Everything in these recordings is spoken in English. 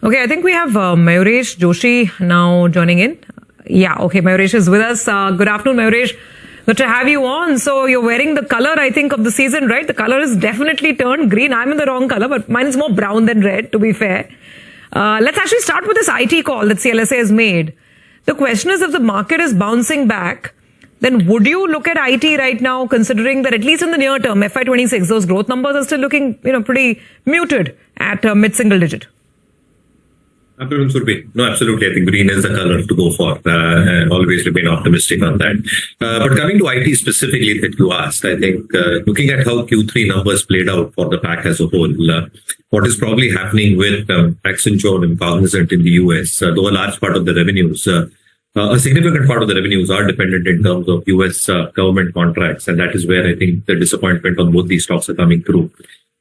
Okay, I think we have Mayuresh Joshi now joining in. Yeah, okay, Mayuresh is with us. Good afternoon, Mayuresh. Good to have you on. So you're wearing the color, I think, of the season, right? The color is definitely turned green. I'm in the wrong color, but mine is more brown than red, to be fair. Let's actually start with this IT call that CLSA has made. The question is, if the market is bouncing back, then would you look at IT right now, considering that at least in the near term, FY26, those growth numbers are still looking, pretty muted at mid-single digit? Afternoon, Surbi. No, absolutely. I think green is the color to go for. Always remain optimistic on that. But coming to IT specifically that you asked, I think looking at how Q3 numbers played out for the pack as a whole, what is probably happening with Accenture and Cognizant in the US, though a large part of the revenues, a significant part of the revenues are dependent in terms of US government contracts. And that is where I think the disappointment on both these stocks are coming through.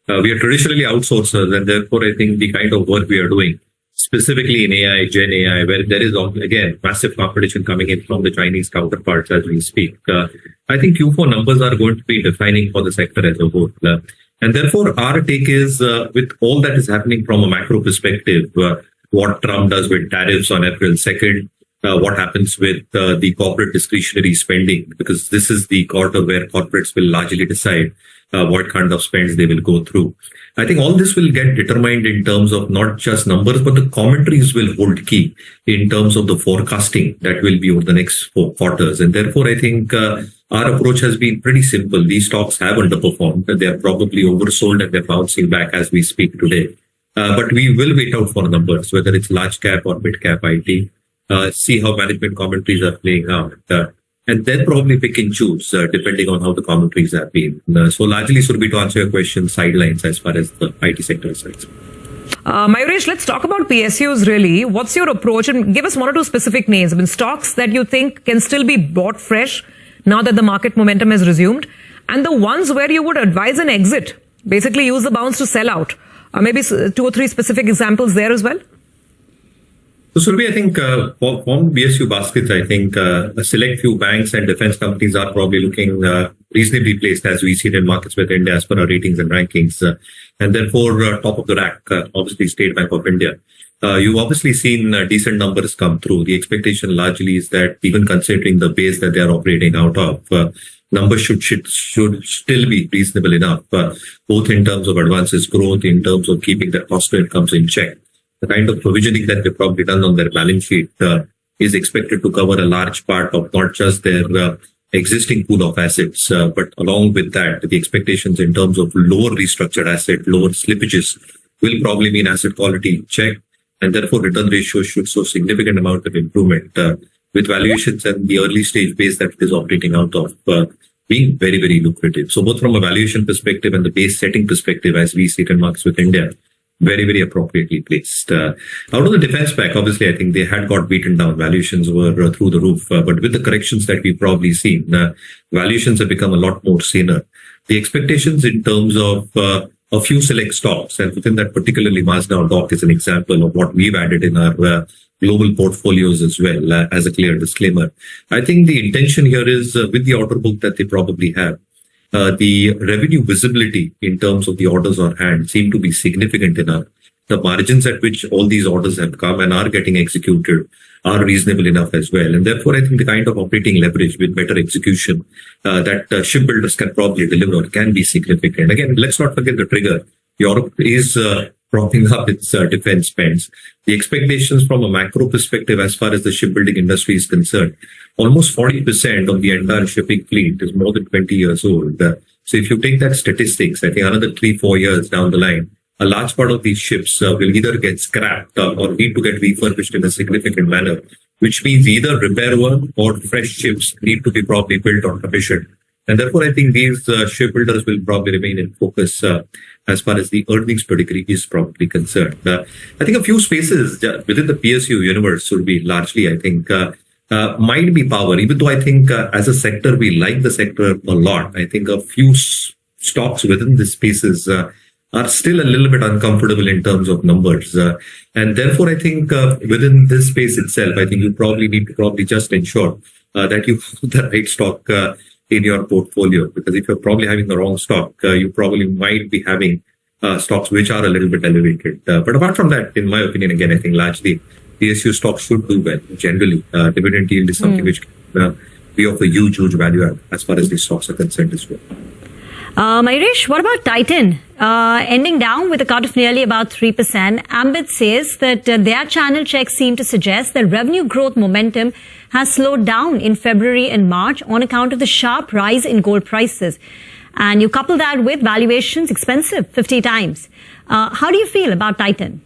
We are traditionally outsourcers, and therefore I think the kind of work we are doing, specifically in AI, Gen AI, where there is, again, massive competition coming in from the Chinese counterparts as we speak. I think Q4 numbers are going to be defining for the sector as a whole. And therefore, our take is, with all that is happening from a macro perspective, what Trump does with tariffs on April 2nd, what happens with the corporate discretionary spending, because this is the quarter where corporates will largely decide what kind of spends they will go through. I think all this will get determined in terms of not just numbers, but the commentaries will hold key in terms of the forecasting that will be over the next 4 quarters. And therefore, I think our approach has been pretty simple. These stocks have underperformed. They are probably oversold and they're bouncing back as we speak today. But we will wait out for numbers, whether it's large cap or mid cap IT, see how management commentaries are playing out. And then probably pick and choose, depending on how the commentaries have been. So largely, Surbi, to answer your question, sidelines as far as the IT sector is concerned. Mayuresh, let's talk about PSUs really. What's your approach? And give us 1 or 2 specific names. I mean, stocks that you think can still be bought fresh now that the market momentum has resumed. And the ones where you would advise an exit, basically use the bounce to sell out. Maybe 2 or 3 specific examples there as well. So, Surbi, I think from BSU baskets, I think a select few banks and defense companies are probably looking reasonably placed as we see it in MarketSmith India as per our ratings and rankings. And therefore, top of the rack, obviously State Bank of India. You've obviously seen decent numbers come through. The expectation largely is that even considering the base that they are operating out of, numbers should still be reasonable enough, both in terms of advances growth, in terms of keeping their cost to incomes in check. The kind of provisioning that they've probably done on their balance sheet is expected to cover a large part of not just their existing pool of assets, but along with that, the expectations in terms of lower restructured asset, lower slippages will probably mean asset quality check, and therefore return ratios should show significant amount of improvement with valuations and the early stage base that it is operating out of being very, very lucrative. So both from a valuation perspective and the base setting perspective, as we see it in MarketSmith India, very, very appropriately placed. Out of the defense pack, obviously, I think they had got beaten down. Valuations were through the roof. But with the corrections that we've probably seen, valuations have become a lot more saner. The expectations in terms of a few select stocks, and within that particularly Mazagon doc is an example of what we've added in our global portfolios as well, as a clear disclaimer. I think the intention here is with the order book that they probably have, the revenue visibility in terms of the orders on hand seem to be significant enough. The margins at which all these orders have come and are getting executed are reasonable enough as well. And therefore, I think the kind of operating leverage with better execution that shipbuilders can probably deliver can be significant. Again, let's not forget the trigger. Europe is propping up its defense spends. The expectations from a macro perspective as far as the shipbuilding industry is concerned, almost 40% of the entire shipping fleet is more than 20 years old. So if you take that statistics, I think another 3-4 years down the line, a large part of these ships will either get scrapped or need to get refurbished in a significant manner, which means either repair work or fresh ships need to be probably built or commissioned. And therefore, I think these shipbuilders will probably remain in focus as far as the earnings pedigree is probably concerned. I think a few spaces within the PSU universe should be largely, I think, might be power. Even though I think as a sector, we like the sector a lot. I think a few stocks within the spaces are still a little bit uncomfortable in terms of numbers. And therefore, I think within this space itself, I think you probably need to probably just ensure that you have the right stock in your portfolio. Because if you're probably having the wrong stock, you probably might be having stocks which are a little bit elevated. But apart from that, in my opinion, again, I think largely PSU stocks should do well. Generally, dividend yield is something which be of a huge value add as far as these stocks are concerned as well. Mayuresh, what about Titan? Ending down with a cut of nearly about 3%. Ambit says that their channel checks seem to suggest that revenue growth momentum has slowed down in February and March on account of the sharp rise in gold prices. And you couple that with valuations expensive, 50 times. How do you feel about Titan?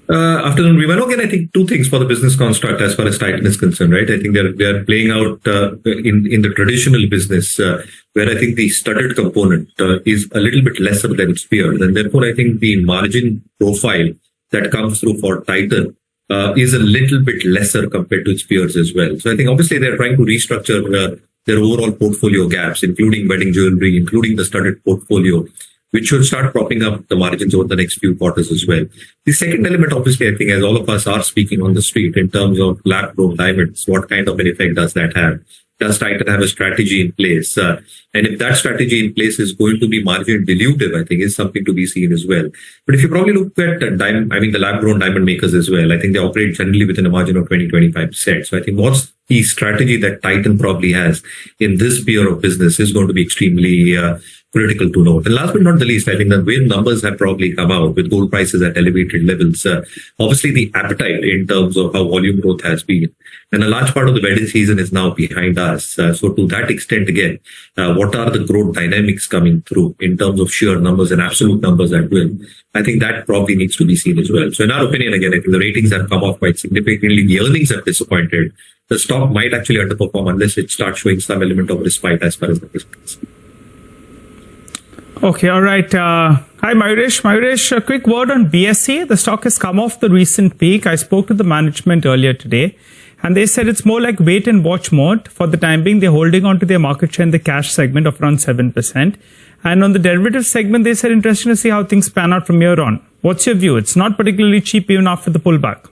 Afternoon, Vivan. Again, I think two things for the business construct as far as Titan is concerned, right? I think they are playing out in the traditional business where I think the studded component is a little bit lesser than its peers. And therefore, I think the margin profile that comes through for Titan is a little bit lesser compared to its peers as well. So I think obviously they're trying to restructure their overall portfolio gaps, including wedding jewelry, including the studded portfolio, which should start propping up the margins over the next few quarters as well. The second element, obviously, I think, as all of us are speaking on the street in terms of lab-grown diamonds, what kind of an effect does that have? Does Titan have a strategy in place? And if that strategy in place is going to be margin dilutive, I think is something to be seen as well. But if you probably look at the lab-grown diamond makers as well, I think they operate generally within a margin of 20-25%. So I think what's the strategy that Titan probably has in this sphere of business is going to be extremely critical to note. And last but not the least, I think the way numbers have probably come out with gold prices at elevated levels, obviously the appetite in terms of how volume growth has been. And a large part of the wedding season is now behind us. So to that extent, again, what are the growth dynamics coming through in terms of sheer numbers and absolute numbers at will? I think that probably needs to be seen as well. So in our opinion, again, I think the ratings have come off quite significantly. The earnings have disappointed. The stock might actually underperform unless it starts showing some element of respite as far as the business. Okay, all right. Hi, Mayuresh. Mayuresh, a quick word on BSE. The stock has come off the recent peak. I spoke to the management earlier today, and they said it's more like wait and watch mode. For the time being, they're holding on to their market share in the cash segment of around 7%. And on the derivative segment, they said interesting to see how things pan out from here on. What's your view? It's not particularly cheap even after the pullback.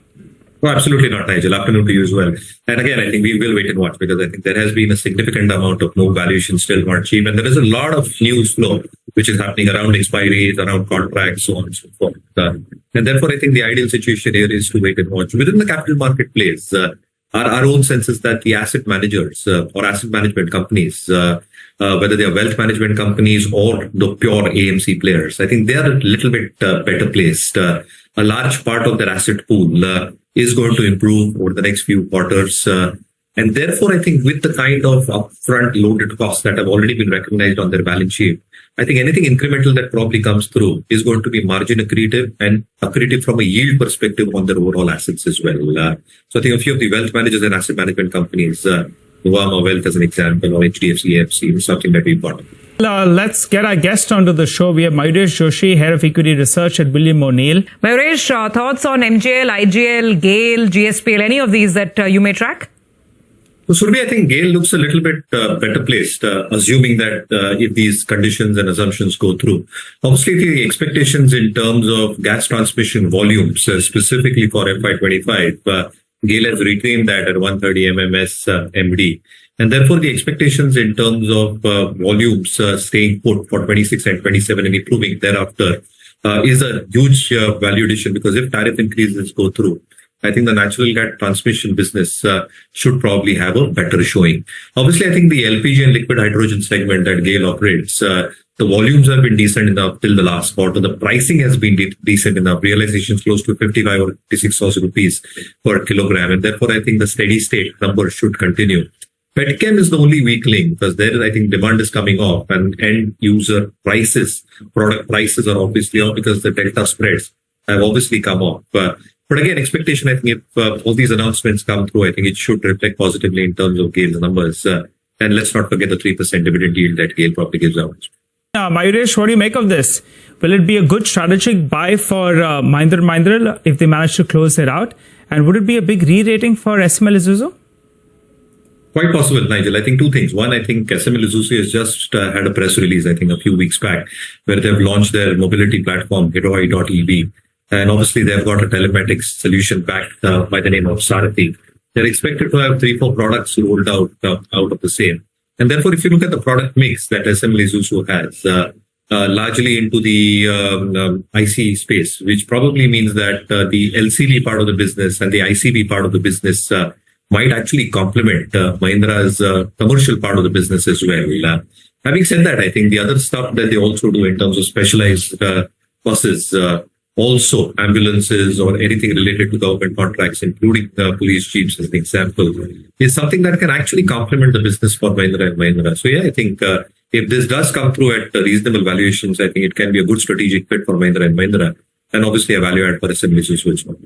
No, absolutely not, Nigel. Afternoon to you as well. And again, I think we will wait and watch because I think there has been a significant amount of no valuation still not cheap. And there is a lot of news flow which is happening around expiries, around contracts, so on and so forth. And therefore, I think the ideal situation here is to wait and watch. Within the capital marketplace, our own sense is that the asset managers or asset management companies, whether they are wealth management companies or the pure AMC players, I think they are a little bit better placed. A large part of their asset pool is going to improve over the next few quarters. And therefore, I think with the kind of upfront loaded costs that have already been recognized on their balance sheet, I think anything incremental that probably comes through is going to be margin accretive and accretive from a yield perspective on their overall assets as well. So I think a few of the wealth managers and asset management companies, Nuvama Wealth as an example, or HDFC AFC, is something that we've got. Let's get our guest onto the show. We have Mayuresh Joshi, Head of Equity Research at William O'Neill. Mayuresh, thoughts on MJL, IGL, Gail, GSPL, any of these that you may track? So, Surabhi, I think Gail looks a little bit better placed, assuming that if these conditions and assumptions go through. Obviously, the expectations in terms of gas transmission volumes, specifically for FY25, Gail has retained that at 130 MMS MD. And therefore, the expectations in terms of volumes staying put for 26 and 27 and improving thereafter is a huge value addition, because if tariff increases go through, I think the natural gas transmission business should probably have a better showing. Obviously, I think the LPG and liquid hydrogen segment that Gail operates, the volumes have been decent enough till the last quarter. The pricing has been decent enough. Realizations close to 55 or 56,000 rupees per kilogram. And therefore, I think the steady state number should continue. Petchem is the only weak link, because there, I think demand is coming off and end user prices, product prices are obviously off because the delta spreads have obviously come off. But again, expectation, I think if all these announcements come through, I think it should reflect positively in terms of Gail's numbers. And let's not forget the 3% dividend yield that Gail probably gives out. Mayuresh, what do you make of this? Will it be a good strategic buy for Mahindra if they manage to close it out? And would it be a big re-rating for SML Isuzu? Quite possible, Nigel. I think two things. One, I think SML Isuzu has just had a press release, I think a few weeks back, where they've launched their mobility platform, Hiroi.ev. And obviously, they've got a telematics solution backed by the name of Sarathi. They're expected to have 3-4 products rolled out of the same. And therefore, if you look at the product mix that SML Isuzu has, largely into the IC space, which probably means that the LCV part of the business and the ICV part of the business might actually complement Mahindra's commercial part of the business as well. Having said that, I think the other stuff that they also do in terms of specialized buses, also ambulances or anything related to government contracts, including police jeeps as an example, is something that can actually complement the business for Mahindra and Mahindra. So yeah, I think if this does come through at reasonable valuations, I think it can be a good strategic fit for Mahindra and Mahindra, and obviously a value add for SMEs as well.